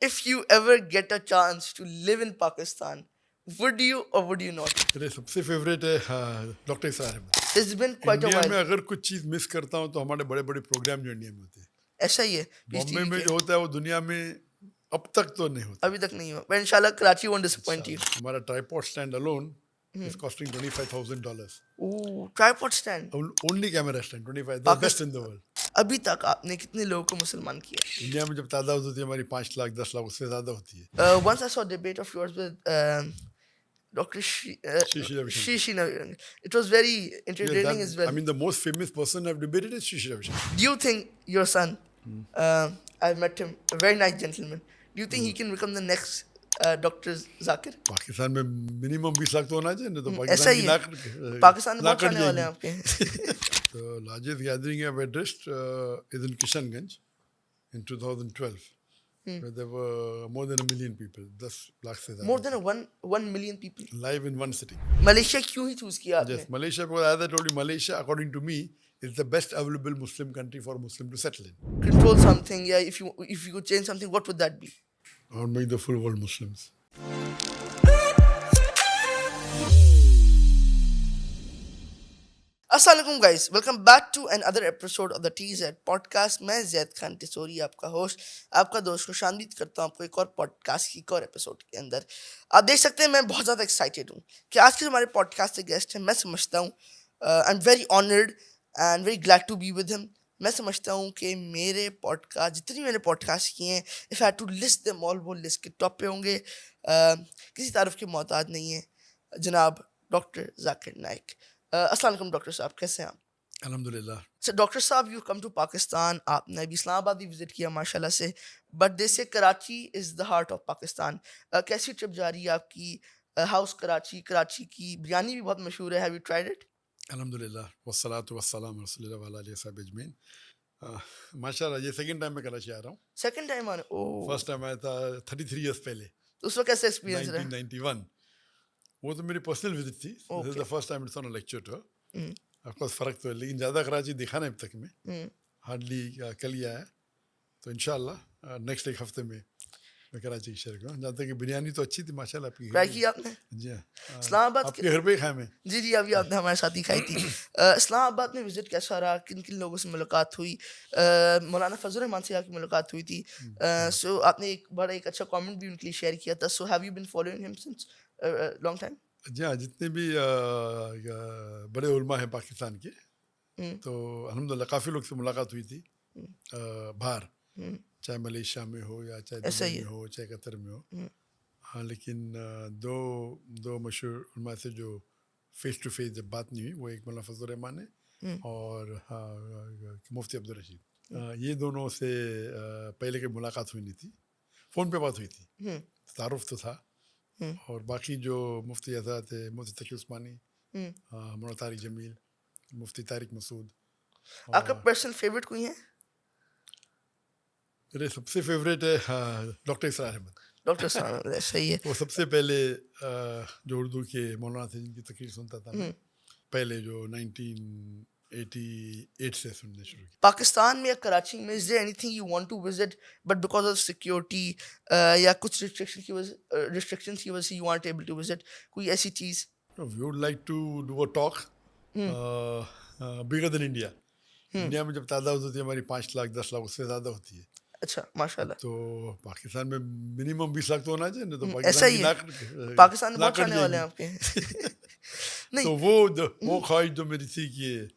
if you ever get a chance to live in Pakistan, would you or would you not? मेरे सबसे favourite है doctor Israr Ahmed. It's been quite a India while. में अगर कुछ चीज़ miss करता हूँ तो हमारे बड़े बड़े प्रोग्राम जो इंडिया में होते हैं। ऐसा ही है पीस बॉम्बे टीवी में के। जो होता है वो दुनिया में अब तक तो नहीं होता। अभी तक नहीं हुआ, पर इंशाल्लाह कराची won't disappoint you. इंशाल्लाह हमारा tripod stand alone is costing $25,000। Ooh, tripod stand. Only camera stand 25, the best in the Pakistan world. अभी तक आपने कितने लोगों को मुसलमान किया? इंडिया में जब तादाद होती है हमारी 5 लाख 10 लाख उससे ज़्यादा होती है। Once I saw a debate of yours with Dr. शीशी Ravishankar. Shishi Navi. It was very Yeah, entertaining as well. I mean the most famous person I've debated is शीशी Ravishankar. Do you think your son, I've met him, a very nice gentleman, do you think he can become the next Dr. Zakir? Pakistan में minimum 20 lakh तो होना चाहिए, नहीं तो ऐसा पाकिस्तान ही की है, नाक पाकिस्तान में नाक बहुत कट चाहने वाले जाएगी। हैं आपके। The largest gathering I've addressed is in Kishanganj in 2012, where there were more than 1 million people, 10 lakh से More ज़्यादा than one million people. live in one sitting. Malaysia क्यों ही चूज किया आपने? Yes, Malaysia, because as I told you, Malaysia, according to me, is the best available Muslim country for a Muslim to settle in. Control something, yeah. If you could change something, what would that be? Or make the full world Muslims. अस्सलाम guys, welcome back to another episode of the TZ podcast. मैं जैद खान टेसोरी, आपका host, आपका दोस्त, को शामिल करता हूँ आपको एक और पॉडकास्ट की एक और एपिसोड के अंदर। आप देख सकते हैं मैं बहुत ज़्यादा एक्साइटेड हूँ कि आज के हमारे पॉडकास्ट के गेस्ट हैं। मैं समझता हूँ I am very honoured and very glad to be with him. मैं समझता हूँ कि मेरे पॉडकास्ट, जितनी मैंने पॉडकास्ट किए हैं, if I to list them all, वो लिस्ट के टॉप पे होंगे। किसी तारीफ के मोहताज नहीं है जनाब डॉक्टर जाकिर नाइक। अस्सलाम वालेकुम डॉक्टर साहब, कैसे हैं आप? Alhamdulillah. सर डॉक्टर साहब, यू कम टू पाकिस्तान, आपने अभी इस्लामाबाद भी विजिट किया माशाल्लाह से, बट दे से Karachi is the heart of Pakistan. कैसी ट्रिप जा रही है आपकी? हाउस कराची, कराची की बिरयानी भी बहुत मशहूर है, have you tried it? Alhamdulillah. Wassalatu wassalamu rasulillah wa ala alihi wa sahbihi ajmain. माशाल्लाह ये सेकंड टाइम मैं कराची आ रहा हूँ। सेकंड टाइम आने? ओह, फर्स्ट टाइम आया था 33 इयर्स पहले, तो उस वक्त कैसा एक्सपीरियंस रहा? 1991। वो तो मेरी पर्सनल विजिट थी। This is okay. The first time it's on a lecture tour. Of course फ़र्क तो है, लेकिन ज़्यादा कराची दिखा नहीं अब तक में। हार्डली कल ही आया, तो इंशाल्लाह नेक्स्ट एक हफ्ते में मैं कराची की शेयर करूँ। जहाँ तक कि बिरयानी तो अच्छी थी माशाल्लाह आपकी घर ट्राई पे। किया आपने? जी हाँ, इस्लामाबाद आपके के? घर पे ही खाया मैं। जी जी, अभी आपने हमारे साथ ही खाई थी। इस्लामाबाद में विजिट कैसा रहा? किन किन लोगों से मुलाकात हुई? मौलाना फजल रहमान से आपकी मुलाकात हुई थी। सो आपने एक अच्छा कमेंट भी उनके लिए शेयर किया था। So have you been following him since long time? जी हाँ, जितने भी बड़े उलमा हैं पाकिस्तान के, तो अल्हम्दुलिल्लाह काफ़ी लोग से मुलाकात हुई थी बाहर, चाहे मलेशिया में हो या चाहे ऐसा दुबई ही में है। हो चाहे कतर में हो। हाँ, लेकिन दो दो मशहूर उलमा से जो फेस टू फेस जब बात नहीं हुई, वो एक मौलाना फजल रहमान है और मुफ्ती अब्दुल रशीद। ये दोनों से पहले की मुलाकात हुई नहीं थी, फ़ोन पे बात हुई थी, तारुफ तो था। और बाकी जो मुफ्ती हज़रात थे, मुफ्ती तकी उस्मानी, मौलाना तारिक जमील, मुफ्ती तारिक मसूद। आपका पर्सनल फेवरेट कोई है? मेरे सबसे फेवरेट है डॉक्टर इसार अहमद। डॉक्टर साहब, सही है। वो सबसे पहले जो उर्दू के मौलाना थे जिनकी तकरीर सुनता था मैं, पहले जो 1988 से सुनने शुरू की। पाकिस्तान में या कराची में, is there anything you want to visit but because of security या कुछ रिस्ट्रिक्शंस की वजह से you aren't able to visit? कोई ऐसी चीज़? We would like to do a talk bigger than India. India में जब तादाद होती है हमारी 5 लाख 10 लाख उससे ज़्यादा होती है, अच्छा, माशाल्लाह। तो पाकिस्तान में मिनिमम 20 लाख तो होना चाहिए, नहीं तो ऐसा पाकिस्तान ही की है, नाक पाकिस्तान में नाक बहुत कट चाहने वाले हैं जाएगी। आपके। नहीं, तो वो ख्वाहिश जो मेरी थी कि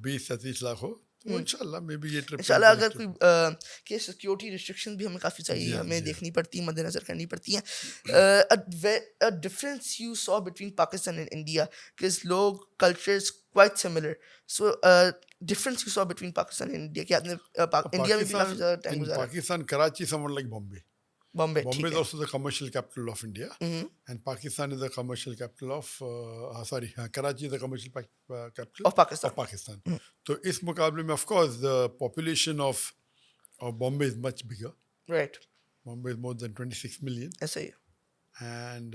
20 या 30 लाख हो, तो वो इंशाल्लाह मे भी ये ट्रिप इंशाल्लाह अगर कोई के सिक्योरिटी रिस्ट्रिक्शन भी हमें काफ़ी जी चाहिए, हाँ, हमें जी हाँ। देखनी पड़ती है, मद्देनज़र करनी पड़ती हैं। A difference you saw between Pakistan and India, because लोग cultures quite similar. So difference you saw between Pakistan and India, कि आपने इंडिया में भी काफ़ी ज़्यादा टाइम In गुजारा। Pakistan, Karachi is somewhat like Bombay. Bombay Bombay ठीक is है। also the commercial capital of India, and Pakistan is the commercial capital of Karachi is the commercial capital of Pakistan. of Pakistan. तो इस मुकाबले में of course the population of Bombay is much bigger. Right, Bombay is more than 26 million, ऐसा ही है। and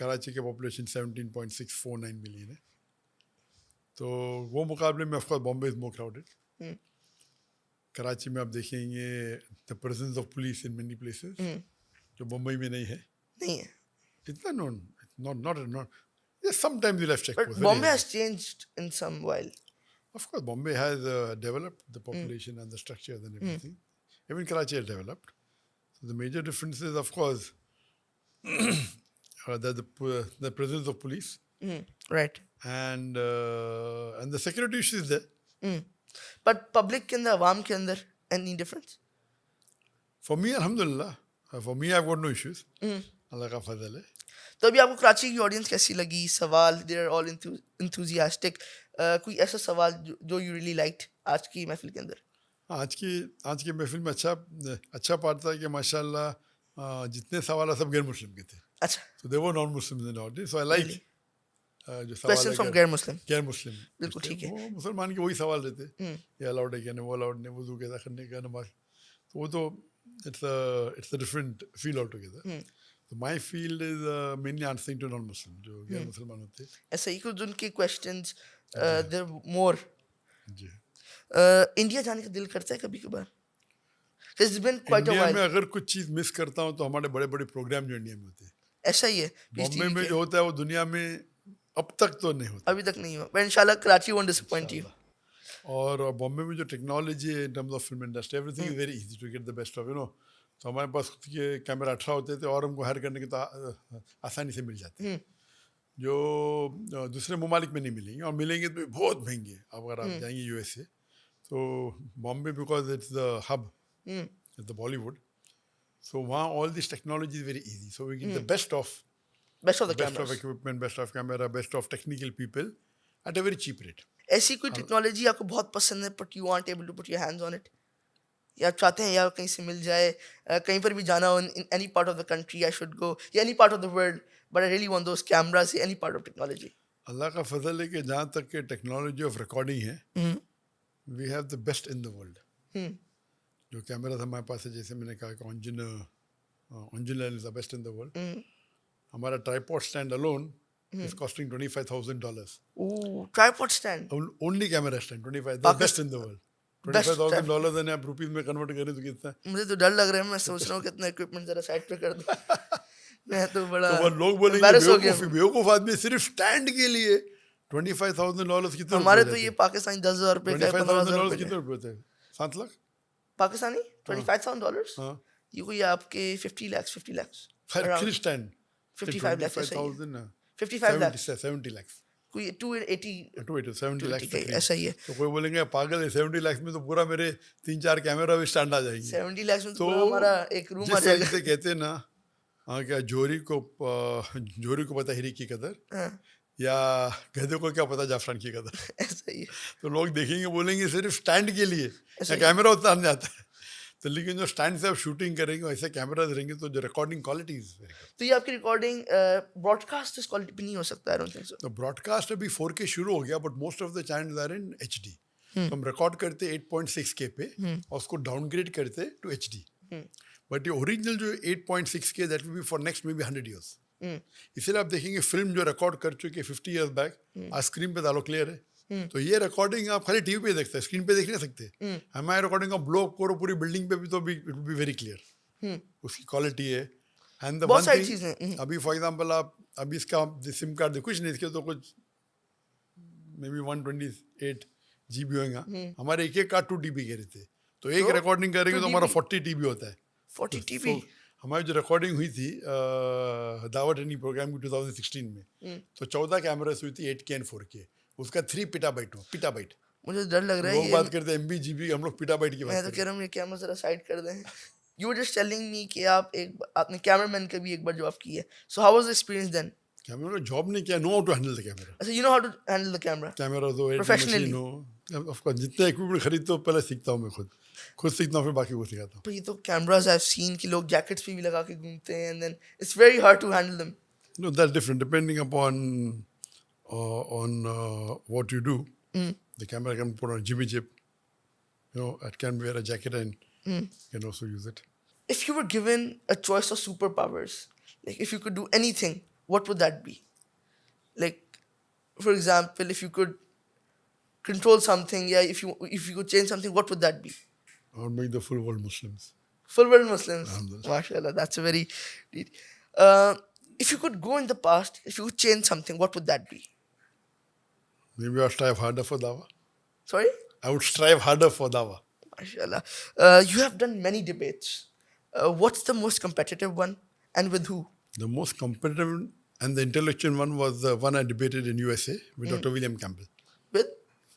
Karachi के population 17.649 million है। तो वो मुकाबले में of course Bombay is more crowded. Karachi में आप देखेंगे the presence of police in many places जो मुंबई में नहीं है नहीं है. इतना not yes sometimes you'll have But checkposts very Bombay heavy. has changed in some while. Of course Bombay has developed the population and the structure and everything. Even Karachi has developed. So the major difference is of course that the presence of police Right. and the security issue is there. But public के अंदर, आवाम के अंदर, any difference? For me, alhamdulillah, for me I've got no issues. Allah का फजल है. तो अभी आपको कराची की ऑडियंस कैसी लगी? सवाल, they are all enthusiastic. कोई ऐसा सवाल जो you really liked आज की महफिल के अंदर? आज की महफिल में अच्छा पार्ट था कि माशाल्लाह जितने सवाल सब गैर मुस्लिम के थे. अच्छा. So there were non-Muslims in the audience. So I like Really? जो सवाल Questions from गैर मुस्लिम. गैर मुस्लिम बिल्कुल ठीक है. वो मुसलमान के वही सवाल रहते. ये अलाउड है क्या नहीं, वो अलाउड नहीं, वुजू कैसा करने का, नमाज. तो वो तो it's a different field altogether. So my field is mainly answering to non-Muslim जो गैर मुसलमान होते हैं. ऐसा ही कुछ उनके questions there more. जी. इंडिया जाने का दिल करता है कभी कभार? It's been quite a India while. में अगर कुछ चीज़ मिस करता हूँ तो हमारे बड़े बड़े प्रोग्राम जो इंडिया में होते हैं. ऐसा ही है. बॉम्बे में जो होता है वो दुनिया में अब तक तो नहीं होता. अभी तक नहीं हुआ. पर इंशाल्लाह कराची won't disappoint you. और बॉम्बे में जो टेक्नोलॉजी है in terms of film industry everything is very easy to get the best of तो हमारे पास खुद के कैमरा 18 होते थे और हमको हायर करने के तो आसानी से मिल जाते हैं जो दूसरे ममालिक में नहीं मिलेंगे और मिलेंगे तो बहुत महंगे. अगर आप जाएंगे यूएसए तो Bombay because it's the hub it's the Bollywood so वहाँ all this technology is very easy so we get the best of equipment, best of camera, best of technical people at a very cheap rate. ऐसी कोई technology आपको बहुत पसंद है but you want able to put your hands on it? या आप चाहते हैं यार कहीं से मिल जाए, कहीं पर भी जाना हो in any part of the country I should go या any part of the world but I really want those cameras, any part of technology? अल्लाह का फजल है कि जहाँ तक के टेक्नोलॉजी ऑफ रिकॉर्डिंग है we have the best in the world. जो कैमरा हमारे पास है जैसे मैंने कहा कि ऑन्जिन is the best in the world. हमारा tripod stand alone is costing $25,000. Ooh, tripod stand. Only camera stand 25. The best in the world. $25,000 and आप रुपीस में कन्वर्ट करें तो कितना? मुझे तो डर लग रहा है. मैं सोच रहा हूँ कितना इक्विपमेंट जरा साइड पे कर दूँ. मैं तो बड़ा तो वो लोग बोलेंगे बेवकूफ आदमी सिर्फ स्टैंड के लिए $25,000 कितना? हमारे तो ये पाकिस्तानी 10,000 रुपए का, $25,000 कितने रुपए होते हैं? 7 लाख पाकिस्तानी. $25,000 ये कोई आपके 50 lakhs फिर स्टैंड 55 lakhs 55,000 55 lakhs 70 lakhs कोई 280 70 lakhs ऐसा ही है. तो कोई बोलेंगे पागल है 70 lakhs में तो पूरा मेरे 3-4 कैमरा भी स्टैंड आ जाएंगे. 70 lakhs में तो पूरा हमारा एक रूम आ जाएगा. जिसे कहते हैं ना क्या जोरी को पता हीरे की कदर या गधे को क्या पता जाफरान की कदर. ऐसा ही है. तो लोग देखेंगे बोलेंगे सिर्फ स्टैंड के लिए कैमरा उतारने जाता है. तो लेकिन जो स्टैंड से आप शूटिंग करेंगे ऐसे कैमराज रहेंगे तो जो recording quality is very good. तो ये आपकी रिकॉर्डिंग ब्रॉडकास्ट इस क्वालिटी पे नहीं हो सकता. I don't think so. तो ब्रॉडकास्ट अभी 4K शुरू हो गया but most of the channels are in HD. तो हम रिकॉर्ड करते 8.6K पे और उसको डाउनग्रेड करते टू HD. बट ये ओरिजिनल जो 8.6K that will be for next may be 100 years. इसलिए आप देखेंगे फिल्म जो रिकॉर्ड कर चुके 50 years बैक आज स्क्रीन पे डालो क्लियर है. तो ये रिकॉर्डिंग आप खाली टीवी पे देखते हैं, स्क्रीन पे देख नहीं सकते. हमारे रिकॉर्डिंग का ब्लॉक करो पूरी बिल्डिंग पे भी तो it will be very clear. उसकी क्वालिटी है. एंड द वन थिंग अभी फॉर एग्जांपल आप अभी इसका सिम कार्ड कुछ नहीं इसके तो कुछ मे बी 128 GB होगा. हमारे एक कार्ड 2 TB के रहते. तो एक रिकॉर्डिंग करेंगे तो हमारा 40 TB होता है. 40 TB. हमारी जो रिकॉर्डिंग हुई थी दावत एनी प्रोग्राम की 2016 में तो 14 कैमरास हुई थी 8K and 4K. उसका 3 पिटाबाइट. मुझे डर लग रहा है. लोग बात करते हैं MB GB, हम लोग पिटाबाइट की बात मैं तो कह रहा हूँ ये कैमरा जरा साइड कर दें. You were just telling me कि आपने कैमरामैन का भी एक बार जॉब की है. So how was the experience then? Camera का जॉब नहीं किया. Know how to handle the camera. अच्छा you know how to handle the camera तो प्रोफेशनली. ऑफ कोर्स जितना इक्विपमेंट खरीदता हूँ पहले सीखता हूँ मैं खुद सीखता हूँ फिर बाकी को सिखाता हूँ. पर ये तो कैमरास आई हैव सीन कि लोग जैकेट्स पे भी लगा के घूमते हैं and then it's very hard to handle them. No that's different depending upon what you do. The camera can put on a jibby jib. It can wear a jacket and can also use it. If you were given a choice of superpowers, like if you could do anything, what would that be? Like, for example, if you could control something, yeah, if you could change something, what would that be? I would make the full world Muslims. Full world Muslims. Alhamdulillah. MashaAllah, that's a very. Uh, if you could go in the past, if you could change something, what would that be? Maybe I'll strive harder for dawah. Sorry? I would strive harder for dawah. MashaAllah. You have done many debates. What's the most competitive one, and with who? The most competitive and the intellectual one was the one I debated in USA with Dr. William Campbell. With?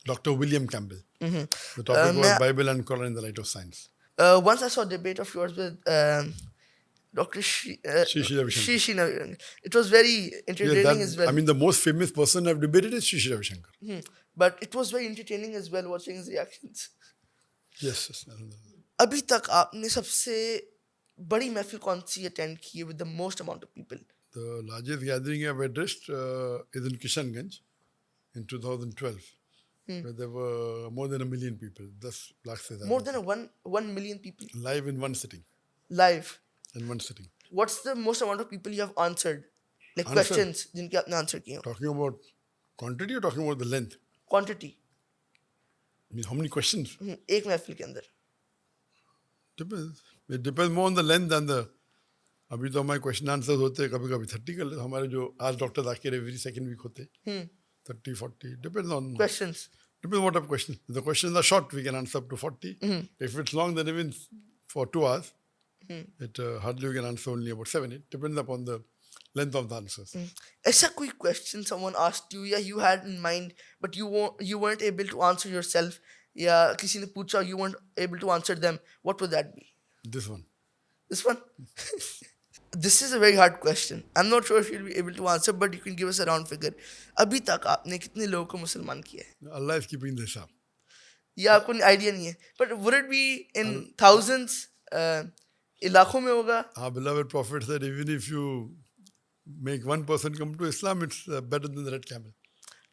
Dr. William Campbell. The topic was Bible and Quran in the light of science. Once I saw a debate of yours with Dr. Shishi Ravishankar. Shishi Ravishankar. It was very entertaining as well. I mean, the most famous person I've debated is Shishi Ravishankar. But it was very entertaining as well watching his reactions. Yes. अभी तक आपने सबसे बड़ी महफिल कौन सी attend की है with the most amount of people? The largest gathering I've addressed is in Kishanganj in 2012, where there were more than 1 million people. That's More than 1 million people live in one sitting. live. In one sitting. What's the most amount of people you have answered? Like Answered? questions जिनके आपने answer किए हो? Talking about quantity or talking about the length? Quantity. I mean, how many questions? एक महफिल के अंदर. Depends. It depends more on the length than the. अभी तो हमारे क्वेश्चन आंसर्स होते हैं कभी कभी 30 कर लेते हमारे जो आज डॉक्टर आके एवरी सेकंड वीक होते 30-40 depends on Questions. depends what type of question. If the questions are short we can answer up to 40. If it's long then even for 2 hours it hardly we can answer only about 7. It depends upon the length of the answers. ऐसा कोई question someone asked you या you had in mind but you weren't able to answer yourself या किसी ने पूछा you weren't able to answer them, what would that be? This one. This one? This is a very hard question. I'm not sure if you'll be able to answer, but you can give us a round figure. अभी तक आपने कितने लोगों को मुसलमान किया है? Allah is keeping the hisab. ये आपको आइडिया नहीं है. But would it be in thousands? लाखों में होगा? Our beloved Prophet said even if you make one person come to Islam, it's better than the red camel.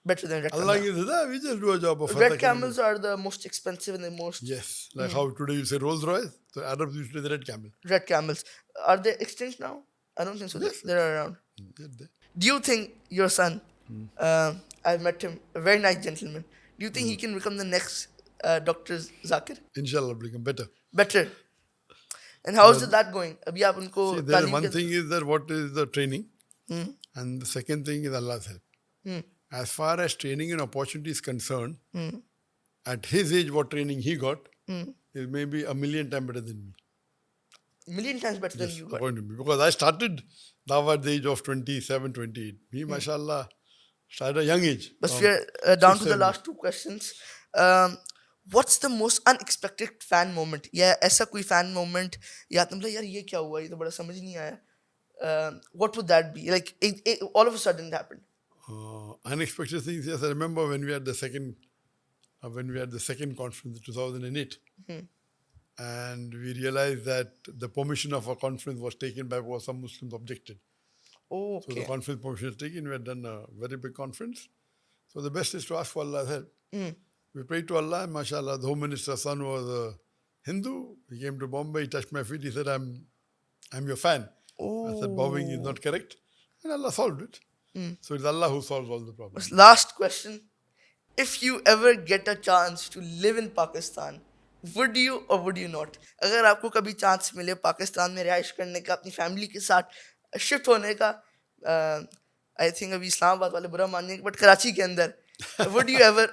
Better than red Allah camel. gives it, we just do a job of Red camels are the most expensive and the most Yes, like how today you say Rolls Royce, so Arabs used to say the red camel. red camels. Are they extinct now? I don't think so. Yes. They're around. They- Do you think your son, I've met him, a very nice gentleman, do you think he can become the next Dr. Zakir? Inshallah, become better. Better. And how is that going? अभी आप उनको See, there is तालीम one के- thing is that what is the training, and the second thing is Allah's help. As far as training and opportunity is concerned, at his age, what training he got is maybe 1,000,000 times better than me. million times better than you got. According to me, because I started dawah at the age of 27, 28. Me, mashallah, started at a young age. But we are down to the 6, 7. last two questions. What's the most unexpected fan moment? या ऐसा कोई fan moment या तुम बोला यार ये क्या हुआ ये तो बड़ा समझ नहीं आया. What would that be? Like it all of a sudden it happened. Unexpected things. Yes, I remember when we had the second conference in 2008, and we realized that the permission of our conference was taken back because some Muslims objected. Oh, So the okay. conference permission was taken. We had done a very big conference. So the best is to ask for Allah's help. We prayed to Allah, and mashallah, the Home Minister's son was a Hindu. He came to Bombay, he touched my feet, he said, I'm your fan. I said, bowing is not correct. And Allah solved it. So it's Allah who solves all the problems. Last question. If you ever get a chance to live in Pakistan, would you or would you not? अगर आपको कभी chance मिले पाकिस्तान में रिहाइश करने का अपनी family के साथ शिफ्ट होने का, आई थिंक अभी इस्लामाबाद वाले बुरा मानेंगे बट कराची के अंदर, would you ever?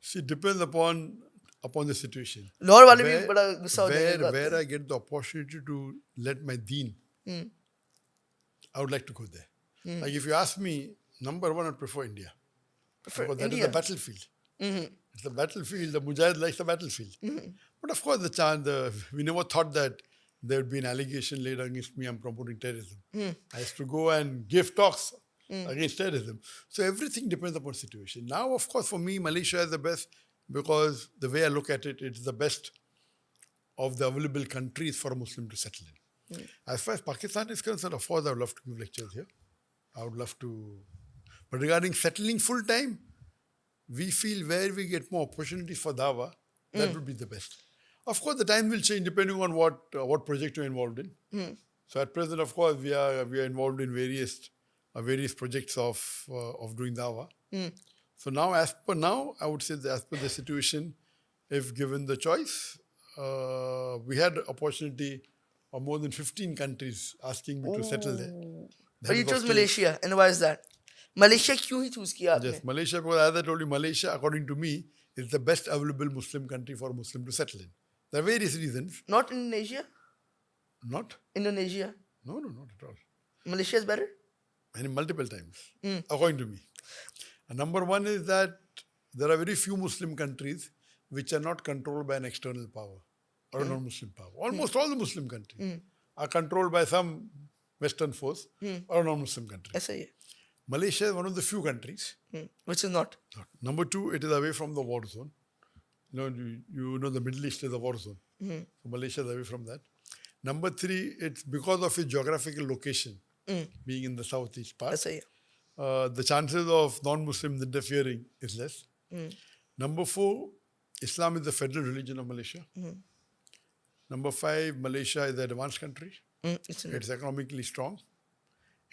See, it depends upon the situation. Lahore वाले भी बड़ा गुस्सा हो जाएंगे इस बात Where पे. I get the opportunity to let my deen, I would like to go there. Like if you ask me, number one, I'd prefer India. Prefer Because that is India. the battlefield. It's the battlefield. The Mujahid likes the battlefield. But of course, we never thought that there would be an allegation laid against me I'm promoting terrorism. I used to go and give talks against terrorism. So everything depends upon situation. Now, of course, for me, Malaysia is the best because the way I look at it, it's the best of the available countries for a Muslim to settle in. As far as Pakistan is concerned, of course, I would love to give lectures here. I would love to. But regarding settling full time, we feel where we get more opportunities for dawah, that would be the best. Of course, the time will change depending on what project you're involved in. So at present, of course, we are involved in various projects of doing dawah. So now, as per now, I would say that as per the situation, if given the choice, we had opportunity of more than 15 countries asking me to settle there. Ooh. The But you heads of chose state, Malaysia, and why is that? Malaysia क्यों ही choose किया आपने? yes, Malaysia, because as I told you, Malaysia, according to me, is the best available Muslim country for a Muslim to settle in. There are various reasons. Not Indonesia? Not? Indonesia? No, not at all. Malaysia is better? And multiple times, according to me. And number one is that there are very few Muslim countries which are not controlled by an external power or a non-Muslim power. Almost all the Muslim countries are controlled by some Western force or a non-Muslim country. ऐसा ही है. Malaysia is one of the few countries. Which is not. Number two, it is away from the war zone. You know the Middle East is a war zone. So Malaysia is away from that. Number three, it's because of its geographical location, being in the southeast part. ऐसा ही है. The chances of non-Muslims interfering is less. Number four, Islam is the federal religion of Malaysia. Number five, Malaysia is an advanced country. It's It's economically strong.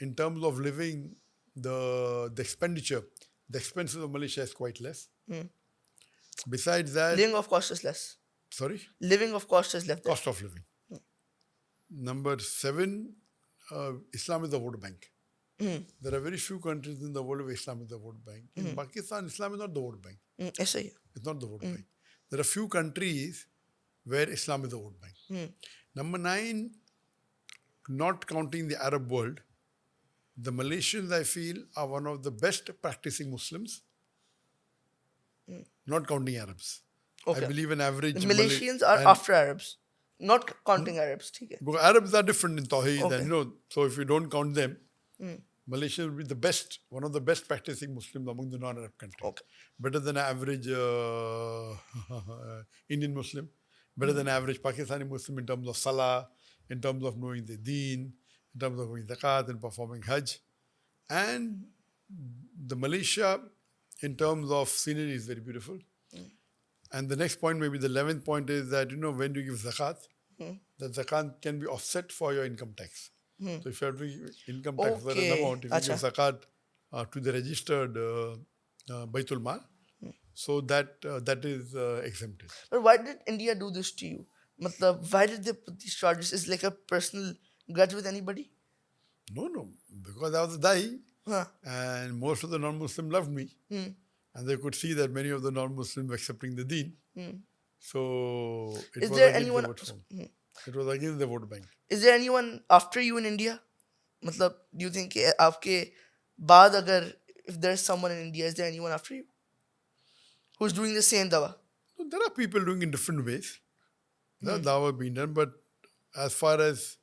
In terms of living, the expenditure, the expenses of Malaysia is quite less. Besides that, living of cost is less. sorry, Living of cost is less. cost of living. Number seven, Islam is the vote bank. There are very few countries in the world where Islam is the vote bank. In Pakistan, Islam is not the vote bank. ऐसा ही है. It's not the vote bank. There are few countries where Islam is the vote bank. Number nine, not counting the Arab world, the Malaysians, I feel, are one of the best practicing Muslims, not counting Arabs. Okay. I believe an average Malaysians are after Arabs. Not counting Arabs. ठीक है. Because Arabs are different in Tawheed, and so if you don't count them, Malaysia will be the best, one of the best practicing Muslims among the non-Arab countries. Okay. Better than average Indian Muslim, better than average Pakistani Muslim in terms of Salah, in terms of knowing the Deen, in terms of going Zakat and performing Hajj. And the Malaysia, in terms of scenery, is very beautiful. And the next point, maybe the 11th point, is that, when you give Zakat, that Zakat can be offset for your income tax. So if you have to give income tax for an amount, if you give Zakat to the registered Baitul Mal, so that is exempted. But why did India do this to you? मतलब, why did they put these charges? Is like a personal grudge with anybody? No, because I was a Dai, Huh. and most of the non-Muslims loved me. And they could see that many of the non-Muslims were accepting the Deen. So it Is was there against anyone? the vote bank. It was against the vote bank. Is there anyone after you in India? मतलब, do you think कि आपके बाद अगर, if there's someone in India, is there anyone after you who's doing the same dawa? So there are people doing in different ways. There are dawah being done, but as far as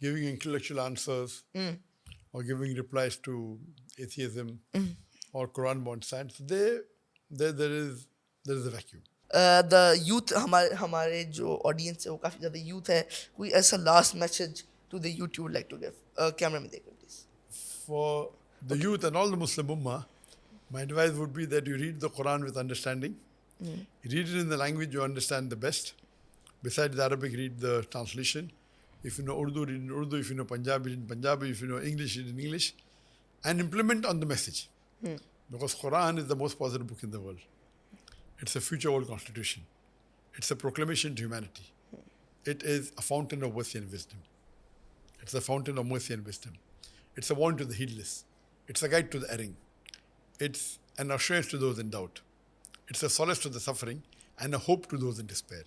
giving intellectual answers or giving replies to atheism or Quran-bound science, there is a vacuum. The youth, हमारे जो audience है वो काफी ज़्यादा youth है. कोई ऐसा last message to the youth you would like to give? Camera में देखो please. For the youth and all the Muslim Ummah, my advice would be that you read the Quran with understanding. Read it in the language you understand the best. Besides Arabic, read the translation. If you know Urdu, read in Urdu. If you know Punjabi, read in Punjabi. If you know English, read in English. And implement on the message. Because Quran is the most positive book in the world. It's a future world constitution. It's a proclamation to humanity. It is a fountain of mercy and wisdom. It's a fountain of mercy and wisdom. It's a warning to the heedless. It's a guide to the erring. It's an assurance to those in doubt. It's a solace to the suffering and a hope to those in despair.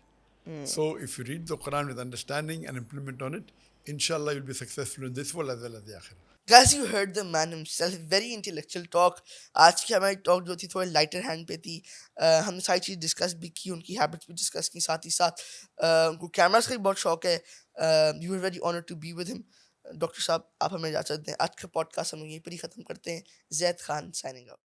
So if you read the Quran with understanding and implement on it, inshallah you'll be successful in this world as well as the akhirah. Guys, you heard the man himself. Very intellectual talk. आज की हमारी talk जो थी थोड़ी lighter hand पे थी. हमने सारी चीज़ discuss भी की, उनकी habits भी discuss की, साथ ही साथ उनको cameras का भी बहुत शौक है. You were very honored to be with him. Doctor साहब, आप हमें इजाज़त दें. आज का podcast हम यहीं पर ही ख़त्म करते हैं. Zaid Khan signing out.